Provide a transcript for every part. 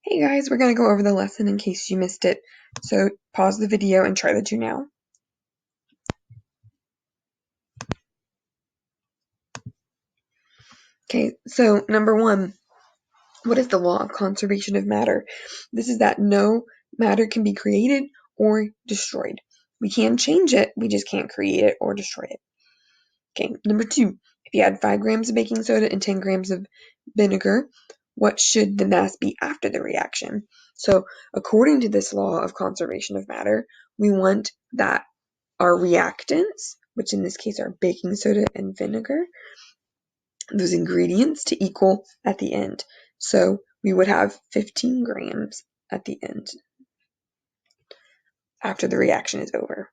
Hey guys, we're going to go over the lesson in case you missed it. So pause the video and try the two now. Okay, so number one, what is the law of conservation of matter? This is that no matter can be created or destroyed. We can change it, we just can't create it or destroy it. Okay, number two, if you add 5 grams of baking soda and 10 grams of vinegar, what should the mass be after the reaction? So according to this law of conservation of matter, we want that our reactants, which in this case are baking soda and vinegar, those ingredients to equal at the end. So we would have 15 grams at the end after the reaction is over.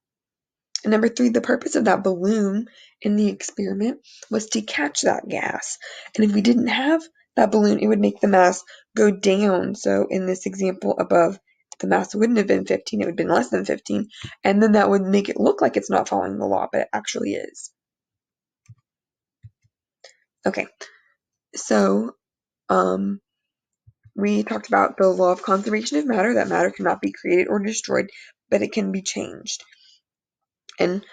And number 3, the purpose of that balloon in the experiment was to catch that gas. And if we didn't have that balloon, it would make the mass go down. So in this example above, the mass wouldn't have been 15, it would have been less than 15. And then that would make it look like it's not following the law, but it actually is. Okay, so we talked about the law of conservation of matter, that matter cannot be created or destroyed, but it can be changed. And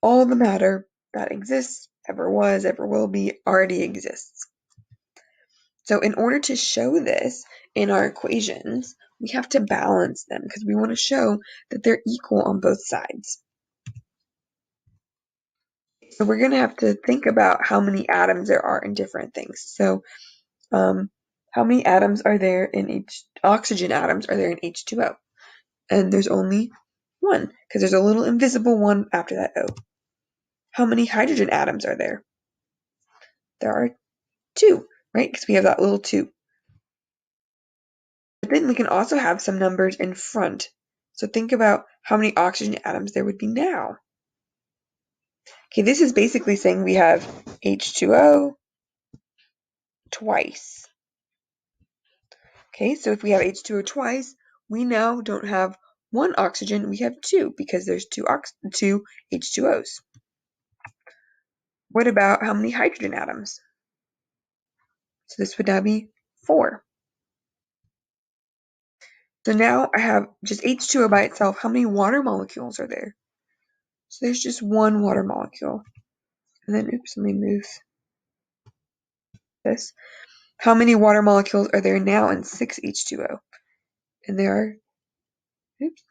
all the matter that exists, ever was, ever will be, already exists. So in order to show this in our equations, we have to balance them because we want to show that they're equal on both sides. So we're going to have to think about how many atoms there are in different things. So how many atoms are there in oxygen atoms are there in H2O? And there's only one, because there's a little invisible one after that O. How many hydrogen atoms are there? There are 2, right? Because we have that little 2. But then we can also have some numbers in front. So think about how many oxygen atoms there would be now. Okay, this is basically saying we have H2O twice. Okay, so if we have H2O twice, we now don't have 1 oxygen, we have 2 because there's 2 H2Os. What about how many hydrogen atoms? So this would now be 4. So now I have just H2O by itself. How many water molecules are there? So there's just 1 water molecule. And then, oops, let me move this. How many water molecules are there now in 6H2O? And there are, oops,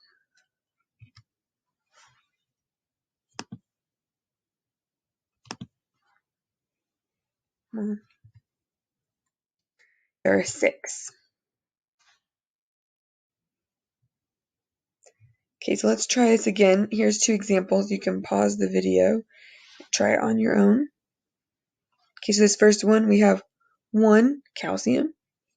there are 6. Okay, so let's try this again. Here's 2 examples. You can pause the video, try it on your own. Okay, so this first one, we have 1 calcium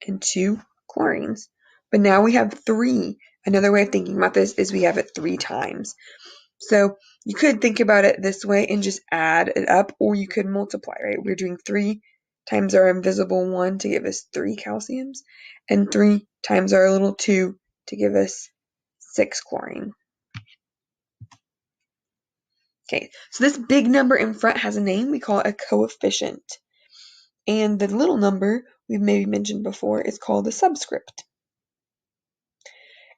and 2 chlorines. But now we have 3. Another way of thinking about this is we have it 3 times. So you could think about it this way and just add it up, or you could multiply, right? We're doing 3 times our invisible 1 to give us 3 calciums, and 3 times our little 2 to give us 6 chlorine. Okay, so this big number in front has a name. We call it a coefficient. And the little number we've maybe mentioned before is called a subscript.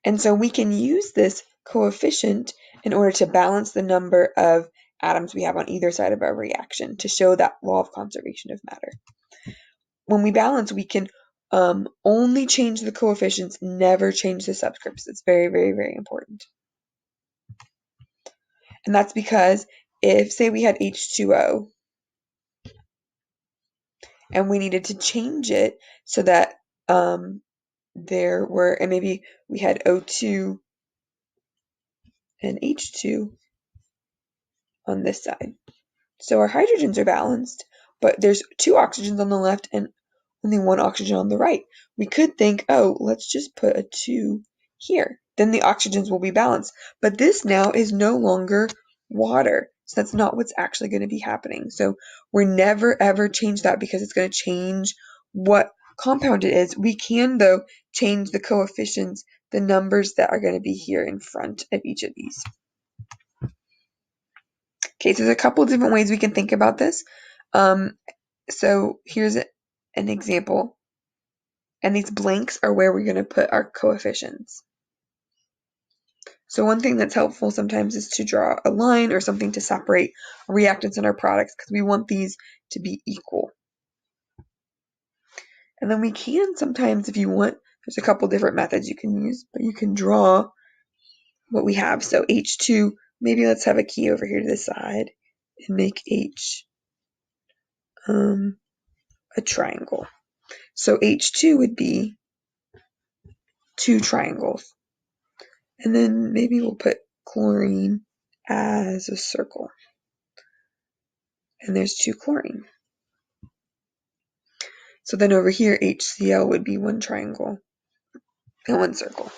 And so we can use this coefficient in order to balance the number of atoms we have on either side of our reaction to show that law of conservation of matter. When we balance, we can only change the coefficients, never change the subscripts. It's very, very, very important. And that's because if, say, we had H2O and we needed to change it so that there were, and maybe we had O2 and H2 on this side. So our hydrogens are balanced, but there's 2 oxygens on the left and only 1 oxygen on the right. We could think, oh, let's just put a 2 here. Then the oxygens will be balanced. But this now is no longer water. So that's not what's actually going to be happening. So we're never ever change that because it's going to change what compound it is. We can, though, change the coefficients, the numbers that are going to be here in front of each of these. Okay, so there's a couple different ways we can think about this. So here's an example. and these blanks are where we're going to put our coefficients. So one thing that's helpful sometimes is to draw a line or something to separate reactants in our products because we want these to be equal. And then we can sometimes, if you want, there's a couple different methods you can use, but you can draw what we have. So H2, maybe let's have a key over here to the side and make H a triangle. So H2 would be 2 triangles. And then maybe we'll put chlorine as a circle. And there's 2 chlorine. So then over here, HCl would be 1 triangle and 1 circle.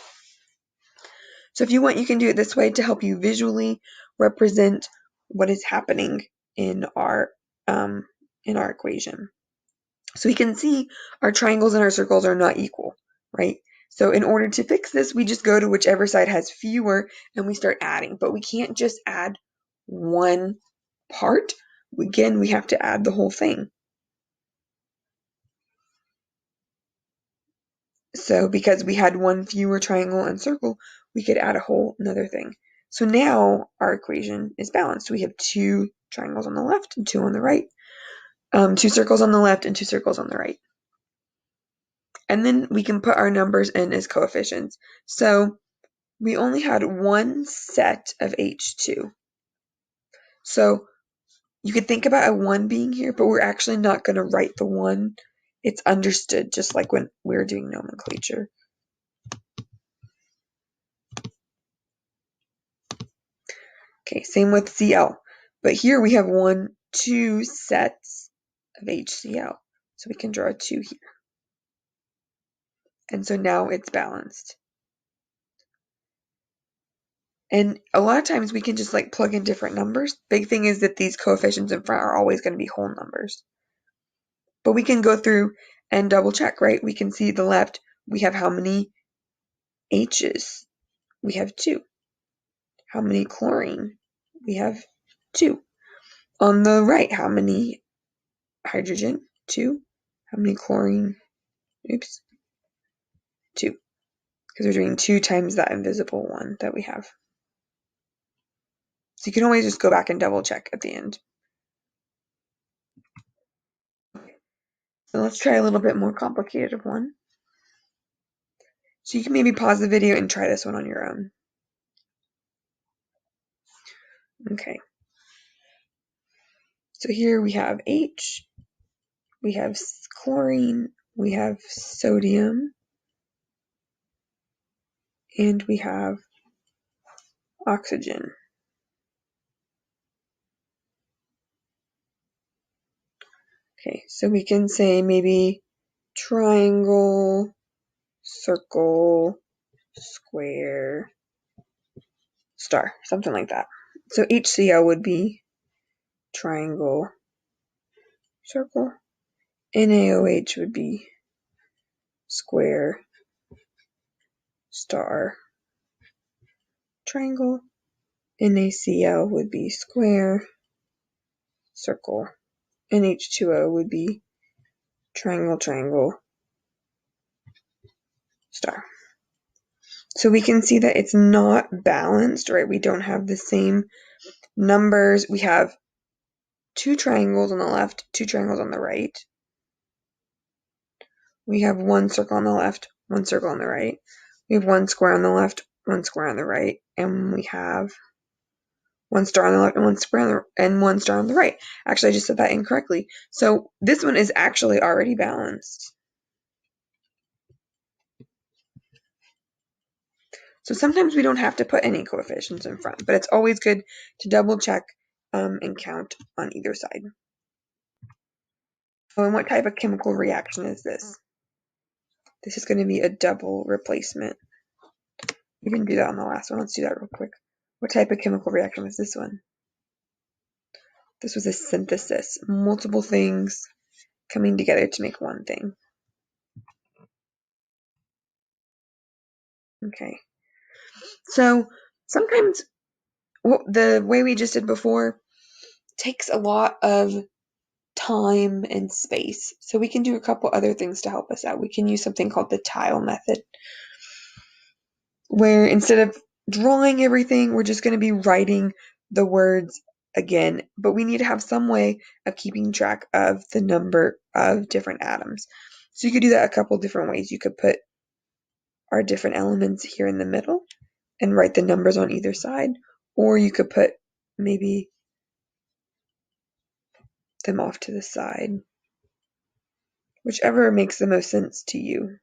So if you want, you can do it this way to help you visually represent what is happening in our equation. So we can see our triangles and our circles are not equal, right? So in order to fix this, we just go to whichever side has fewer and we start adding. But we can't just add one part. Again, we have to add the whole thing. So because we had one fewer triangle and circle, we could add a whole another thing. So now our equation is balanced. We have 2 triangles on the left and 2 on the right. 2 circles on the left and 2 circles on the right. And then we can put our numbers in as coefficients. So we only had one set of H2. So you could think about a 1 being here, but we're actually not going to write the 1. It's understood just like when we were doing nomenclature. Okay, same with Cl. But here we have 2 sets of HCl. So we can draw a 2 here. And so now it's balanced. And a lot of times we can just like plug in different numbers. Big thing is that these coefficients in front are always going to be whole numbers. But we can go through and double check, right? We can see the left, we have how many H's? We have 2. How many chlorine? We have 2. On the right, how many hydrogen? 2. How many chlorine? Oops. 2. Because we're doing 2 times that invisible 1 that we have. So you can always just go back and double check at the end. So let's try a little bit more complicated one. So you can maybe pause the video and try this one on your own. Okay. So here we have H, we have chlorine, we have sodium, and we have oxygen. Okay, so we can say maybe triangle, circle, square, star, something like that. So HCl would be triangle, circle. NaOH would be square, star, triangle. NaCl would be square, circle. And H2O would be triangle, triangle, star. So we can see that it's not balanced, right? We don't have the same numbers. We have 2 triangles on the left, 2 triangles on the right. We have 1 circle on the left, 1 circle on the right. We have 1 square on the left, 1 square on the right, and we have 1 star on the left and 1 square on the 1 star on the right. Actually, I just said that incorrectly. So this one is actually already balanced. So sometimes we don't have to put any coefficients in front, but it's always good to double check and count on either side. Oh, and what type of chemical reaction is this? This is going to be a double replacement. We can do that on the last one. Let's do that real quick. What type of chemical reaction was this one? This was a synthesis. Multiple things coming together to make one thing. Okay. So sometimes the way we just did before takes a lot of time and space. So we can do a couple other things to help us out. We can use something called the tile method, where instead of drawing everything, we're just going to be writing the words again, but we need to have some way of keeping track of the number of different atoms. So you could do that a couple different ways. You could put our different elements here in the middle and write the numbers on either side, or you could put maybe them off to the side, whichever makes the most sense to you.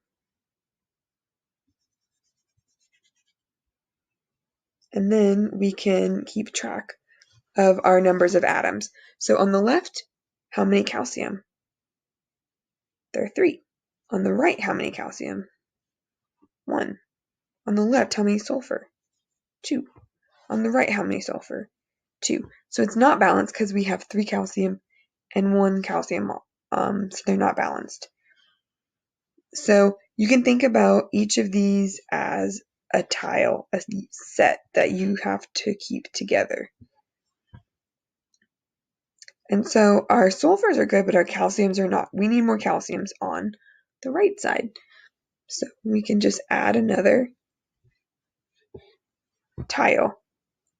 And then we can keep track of our numbers of atoms. So on the left, how many calcium? There are 3. On the right, how many calcium? 1. On the left, how many sulfur? 2. On the right, how many sulfur? 2. So it's not balanced because we have 3 calcium and 1 calcium, so they're not balanced. So you can think about each of these as a tile, a set that you have to keep together. And so our sulfurs are good, but our calciums are not. We need more calciums on the right side. So we can just add another tile.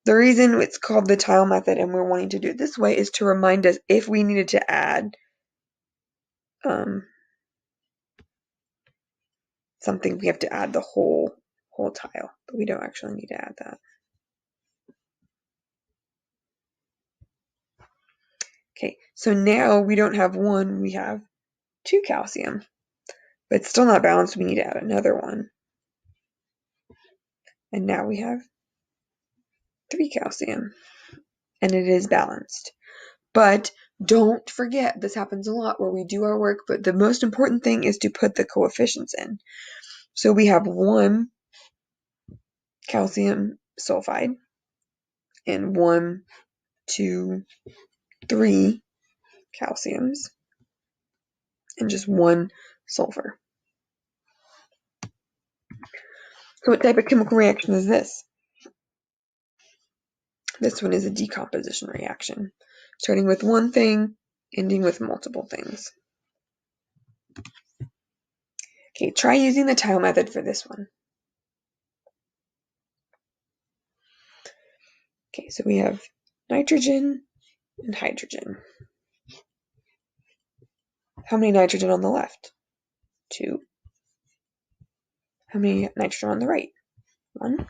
The reason it's called the tile method and we're wanting to do it this way is to remind us if we needed to add something, we have to add the whole tile, but we don't actually need to add that. Okay, so now we don't have 1, we have 2 calcium, but it's still not balanced. We need to add another one. And now we have 3 calcium, and it is balanced. But don't forget, this happens a lot where we do our work, but the most important thing is to put the coefficients in. So we have 1 calcium sulfide and 1, 2, 3 calciums and just 1 sulfur. So what type of chemical reaction is this? This one is a decomposition reaction, starting with one thing, ending with multiple things. Okay, try using the tile method for this one. Okay, so we have nitrogen and hydrogen. How many nitrogen on the left? 2. How many nitrogen on the right? 1.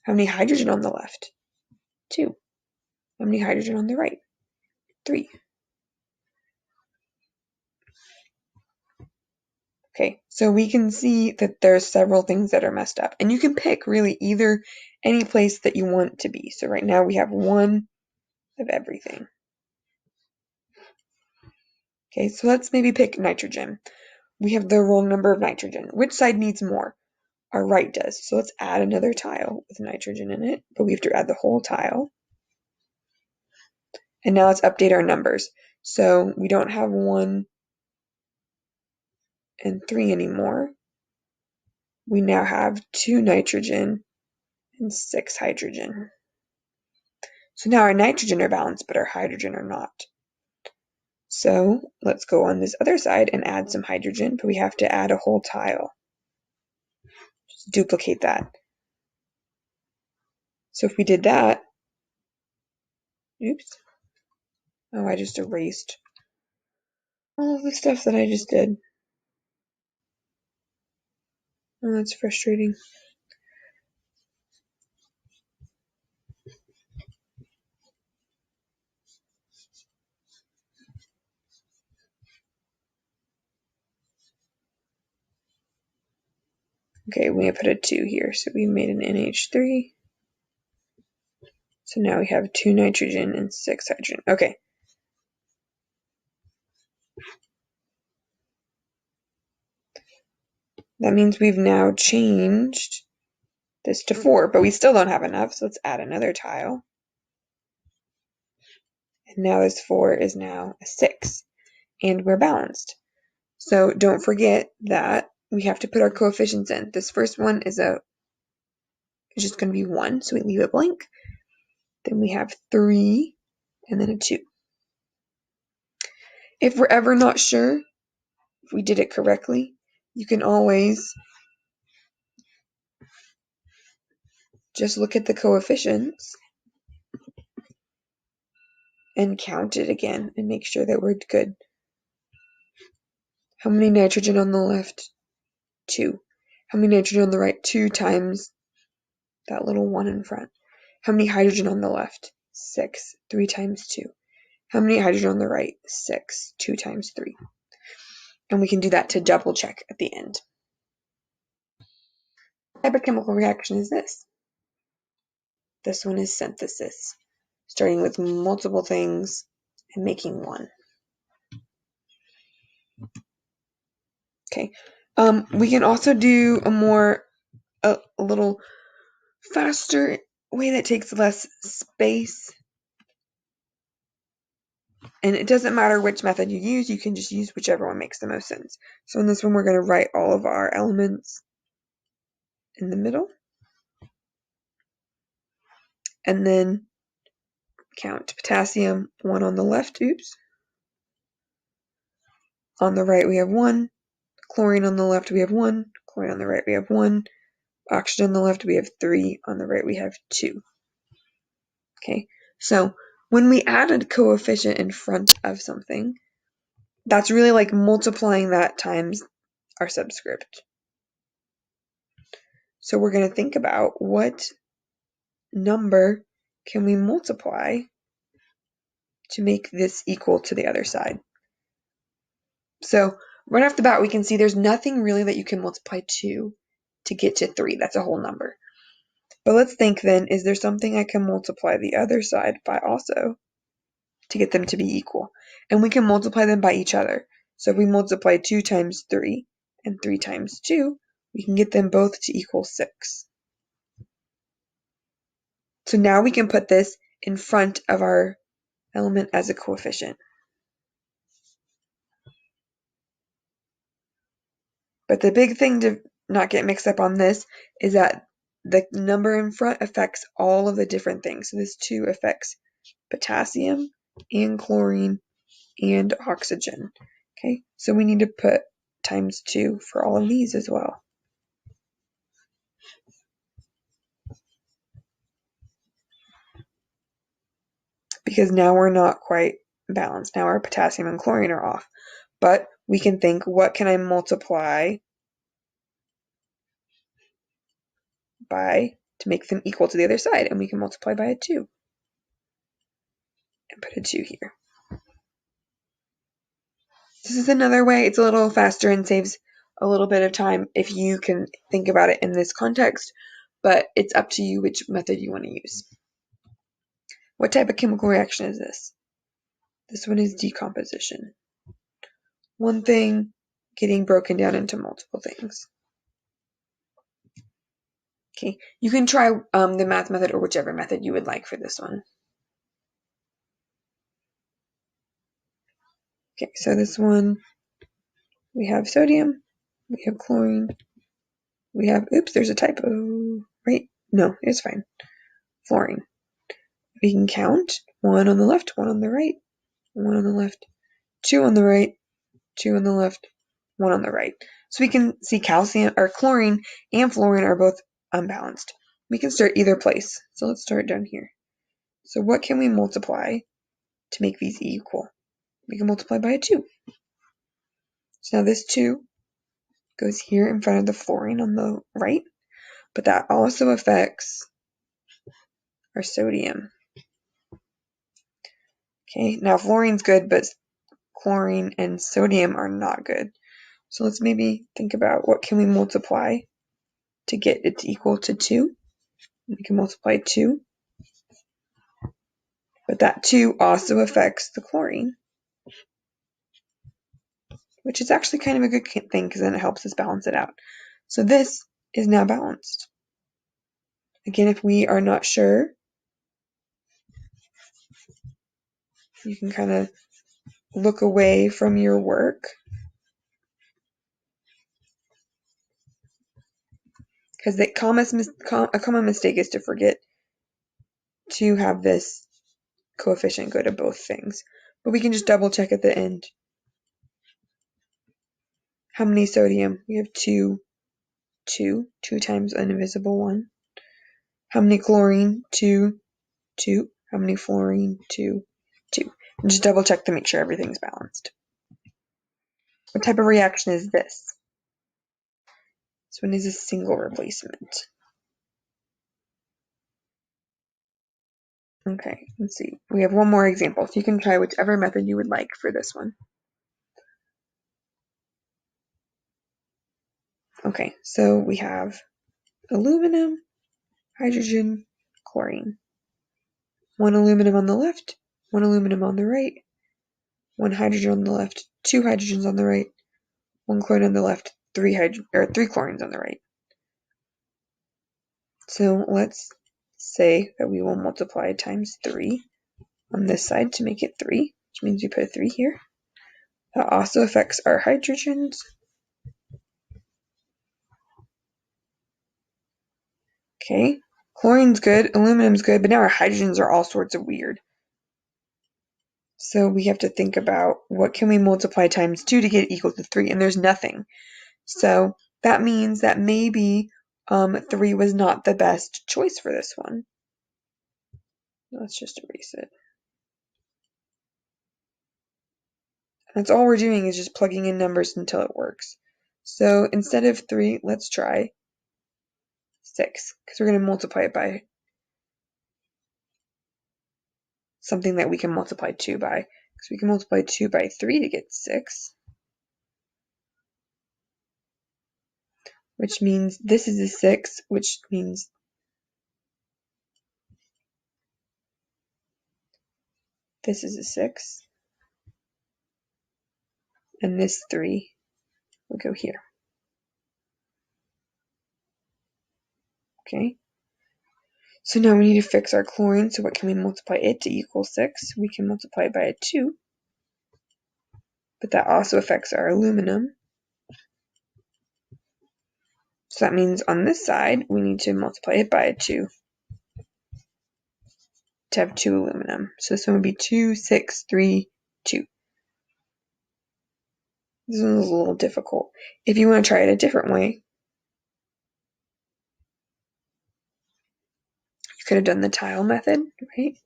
How many hydrogen on the left? 2. How many hydrogen on the right? 3. Okay, so we can see that there's several things that are messed up. And you can pick really either any place that you want to be. So right now we have 1 of everything. Okay, so let's maybe pick nitrogen. We have the wrong number of nitrogen. Which side needs more? Our right does. So let's add another tile with nitrogen in it, but we have to add the whole tile. And now let's update our numbers. So we don't have 1 and 3 anymore. We now have 2 nitrogen and 6 hydrogen. So now our nitrogen are balanced, but our hydrogen are not. So let's go on this other side and add some hydrogen, but we have to add a whole tile. Just duplicate that. So if we did that, oops. Oh, I just erased all of the stuff that I just did. Oh, that's frustrating. Okay, we put a 2 here, so we made an NH3. So now we have 2 nitrogen and 6 hydrogen. Okay. That means we've now changed this to 4, but we still don't have enough, so let's add another tile. And now this 4 is now a 6, and we're balanced. So don't forget that we have to put our coefficients in. This first one is just going to be 1, so we leave it blank. Then we have 3, and then a 2. If we're ever not sure if we did it correctly, you can always just look at the coefficients and count it again and make sure that we're good. How many nitrogen on the left? 2. How many nitrogen on the right? 2 times that little 1 in front. How many hydrogen on the left? 6. 3 times 2. How many hydrogen on the right? 6. 2 times 3. And we can do that to double check at the end. What type of chemical reaction is this? This one is synthesis, starting with multiple things and making one. Okay. We can also do a little faster way that takes less space. And it doesn't matter which method you use, you can just use whichever one makes the most sense. So in this one, we're going to write all of our elements in the middle. And then count potassium, 1 on the left, oops. On the right, we have 1. Chlorine on the left, we have 1. Chlorine on the right, we have 1. Oxygen on the left, we have 3. On the right, we have 2. Okay, so when we add a coefficient in front of something, that's really like multiplying that times our subscript. So we're going to think about what number can we multiply to make this equal to the other side. So right off the bat, we can see there's nothing really that you can multiply to get to 3. That's a whole number. But let's think then, is there something I can multiply the other side by also to get them to be equal? And we can multiply them by each other. So if we multiply 2 times 3 and 3 times 2, we can get them both to equal 6. So now we can put this in front of our element as a coefficient. But the big thing to not get mixed up on this is that the number in front affects all of the different things. So this 2 affects potassium and chlorine and oxygen. Okay, so we need to put times 2 for all of these as well. Because now we're not quite balanced. Now our potassium and chlorine are off. But we can think, what can I multiply by to make them equal to the other side? And we can multiply by a 2. And put a 2 here. This is another way. It's a little faster and saves a little bit of time if you can think about it in this context, but it's up to you which method you want to use. What type of chemical reaction is this? This one is decomposition. One thing getting broken down into multiple things. Okay, you can try the math method or whichever method you would like for this one. Okay, so this one, we have sodium, we have chlorine, we have, oops, there's a typo, right? No, it's fine. Fluorine. We can count 1 on the left, 1 on the right, 1 on the left, 2 on the right, 2 on the left, 1 on the right. So we can see calcium or chlorine and fluorine are both unbalanced. We can start either place. So let's start down here. So what can we multiply to make these equal? We can multiply by a 2. So now this 2 goes here in front of the fluorine on the right, but that also affects our sodium. Okay, now fluorine's good, but chlorine and sodium are not good. So let's maybe think about what can we multiply to get it equal to 2. We can multiply 2, but that 2 also affects the chlorine, which is actually kind of a good thing because then it helps us balance it out. So this is now balanced. Again, if we are not sure, you can kind of look away from your work because a common mistake is to forget to have this coefficient go to both things. But we can just double check at the end How many sodium? We have 2, 2. 2 times indivisible 1. How many chlorine? 2, 2. How many fluorine? 2, 2. And just double check to make sure everything's balanced. What type of reaction is this? This one is a single replacement. Okay, let's see. We have one more example, so you can try whichever method you would like for this one. Okay, so we have aluminum, hydrogen, chlorine. 1 aluminum on the left, 1 aluminum on the right, 1 hydrogen on the left, 2 hydrogens on the right, 1 chlorine on the left, 3 chlorines on the right. So let's say that we will multiply times 3 on this side to make it 3, which means we put a 3 here. That also affects our hydrogens. Okay, chlorine's good, aluminum's good, but now our hydrogens are all sorts of weird. So we have to think about what can we multiply times 2 to get equal to 3, and there's nothing. So that means that maybe 3 was not the best choice for this one. Let's just erase it. That's all we're doing is just plugging in numbers until it works. So instead of 3, let's try 6, because we're going to multiply it by something that we can multiply 2 by. Because we can multiply 2 by 3 to get 6. Which means this is a 6, which means this is a 6. And this 3 will go here. Okay. So now we need to fix our chlorine. So what can we multiply it to equal 6? We can multiply it by a 2. But that also affects our aluminum. So that means on this side, we need to multiply it by a 2 to have 2 aluminum. So this one would be 2, 6, 3, 2. This one was a little difficult. If you want to try it a different way, you could have done the tile method, right?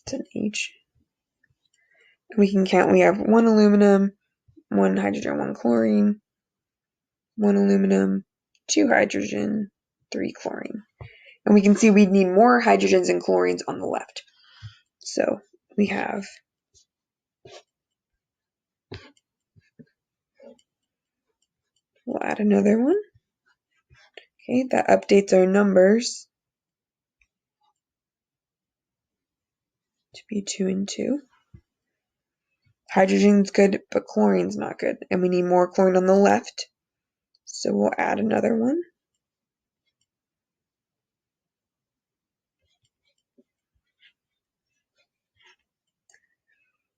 It's an H. We can count. We have 1 aluminum, 1 hydrogen, 1 chlorine, 1 aluminum, 2 hydrogen, 3 chlorine. And we can see we need more hydrogens and chlorines on the left. So we have we'll add another one. Okay, that updates our numbers to be 2 and 2. Hydrogen's good, but chlorine's not good. And we need more chlorine on the left. So we'll add another one.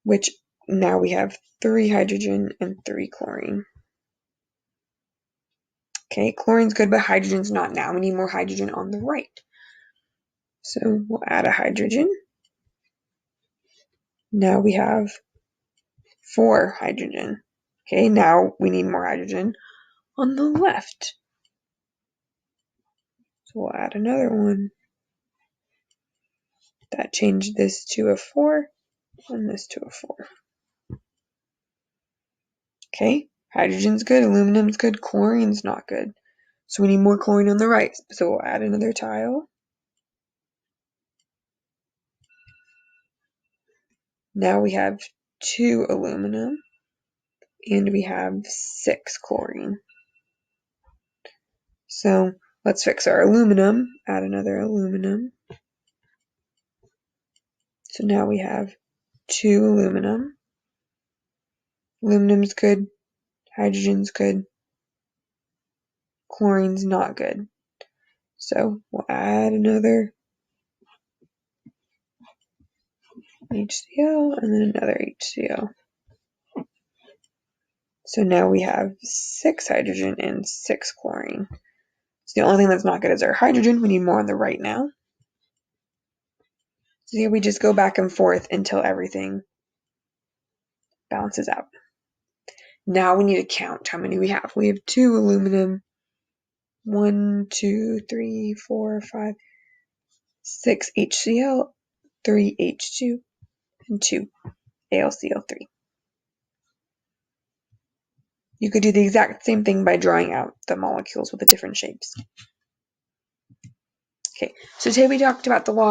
Which now we have 3 hydrogen and 3 chlorine. Okay, chlorine's good, but hydrogen's not now. We need more hydrogen on the right. So we'll add a hydrogen. Now we have 4 hydrogen. Okay, now we need more hydrogen on the left. So we'll add another one. That changed this to a 4 and this to a 4. Okay, hydrogen's good, aluminum's good, chlorine's not good. So we need more chlorine on the right. So we'll add another tile. Now we have 2 aluminum and we have 6 chlorine. So let's fix our aluminum, add another aluminum. So now we have 2 aluminum. Aluminum's good, hydrogen's good, chlorine's not good. So we'll add another HCl and then another HCl. So now we have 6 hydrogen and 6 chlorine. So the only thing that's not good is our hydrogen. We need more on the right now. So here we just go back and forth until everything balances out. Now we need to count how many we have. We have 2 aluminum, 1, 2, 3, 4, 5, 6 HCl, 3 H2, and 2 AlCl3. You could do the exact same thing by drawing out the molecules with the different shapes. Okay, so today we talked about the law